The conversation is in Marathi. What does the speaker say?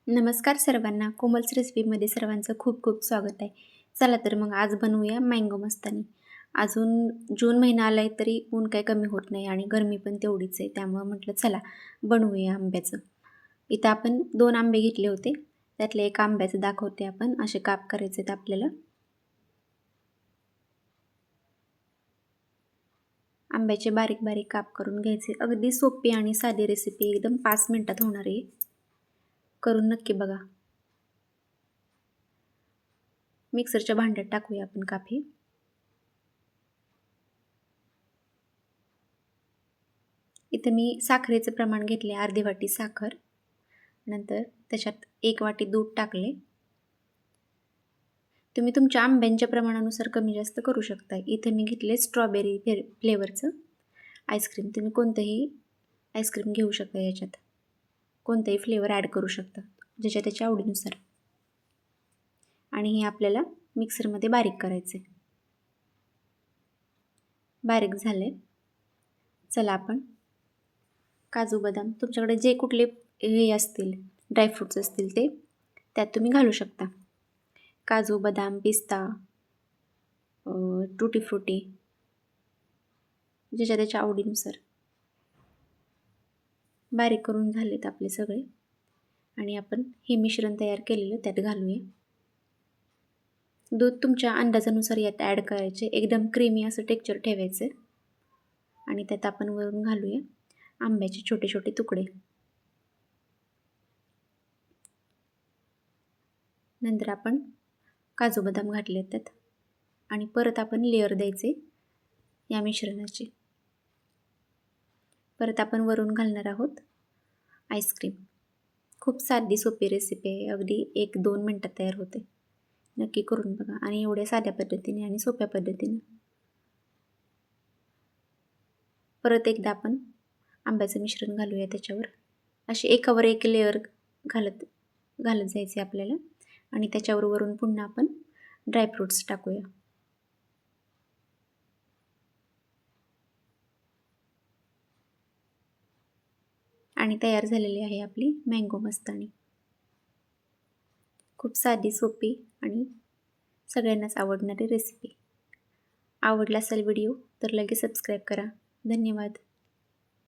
नमस्कार सर्वांना. कोमल्स रेसिपीमध्ये सर्वांचं खूप खूप स्वागत आहे. चला तर मग आज बनवूया मँगो मस्तानी. अजून जून महिना आला आहे तरी ऊन काही कमी होत नाही आणि गरमी पण तेवढीच आहे. त्यामुळं म्हटलं चला बनवूया आंब्याचं. इथं आपण 2 आंबे घेतले होते. त्यातले एक आंब्याचं दाखवते आपण. असे काप करायचे आहेत आपल्याला. आंब्याचे बारीक बारीक काप करून घ्यायचे. अगदी सोपी आणि साधी रेसिपी एकदम 5 मिनिटात होणार आहे. करून नक्की बघा. मिक्सरच्या भांड्यात टाकूया आपण काप हे. इथे मी साखरेचं प्रमाण घेतले अर्धी वाटी साखर. नंतर त्याच्यात 1 वाटी दूध टाकले. तुम्ही तुमच्या आंब्यांच्या प्रमाणानुसार कमी जास्त करू शकता. इथे मी घेतले स्ट्रॉबेरी फ्लेवरचं आईस्क्रीम. तुम्ही कोणतंही आईस्क्रीम घेऊ शकता याच्यात. कोणताही फ्लेवर ॲड करू शकता ज्याच्या त्याच्या आवडीनुसार. आणि हे आपल्याला मिक्सरमध्ये बारीक करायचं आहे. बारीक झाले. चला आपण काजू बदाम तुमच्याकडे जे कुठले हे असतील ड्रायफ्रूट्स असतील ते त्यात तुम्ही घालू शकता. काजू बदाम पिस्ता टुटी फ्रुटी ज्याच्या त्याच्या आवडीनुसार. बारीक करून झालेत आपले सगळे आणि आपण हे मिश्रण तयार केलेलं त्यात घालूया. दूध तुमच्या अंदाजानुसार यात ॲड करायचे. एकदम क्रीमी असं टेक्स्चर ठेवायचं आणि त्यात आपण वरून घालूया आंब्याचे छोटे छोटे तुकडे. नंतर आपण काजू बदाम घातले त्यात आणि परत आपण लेअर द्यायचे या मिश्रणाचे. परत आपण वरून घालणार आहोत आईस्क्रीम. खूप साधी सोपी रेसिपी आहे. अगदी 1-2 मिनटात तयार होते. नक्की करून बघा आणि एवढ्या साध्या पद्धतीने आणि सोप्या पद्धतीने. परत एकदा आपण आंब्याचं मिश्रण घालूया त्याच्यावर. असे एकावर एक लेअर घालत जायचे आपल्याला आणि त्याच्यावर वरून पुन्हा आपण ड्रायफ्रूट्स टाकूया. आणि तयार झालेली आहे आपली मँगो मस्तानी. खूप साधी सोपी आणि सगळ्यांनाच आवडणारी रेसिपी. आवडला असेल व्हिडिओ तर लगेच सबस्क्राईब करा. धन्यवाद.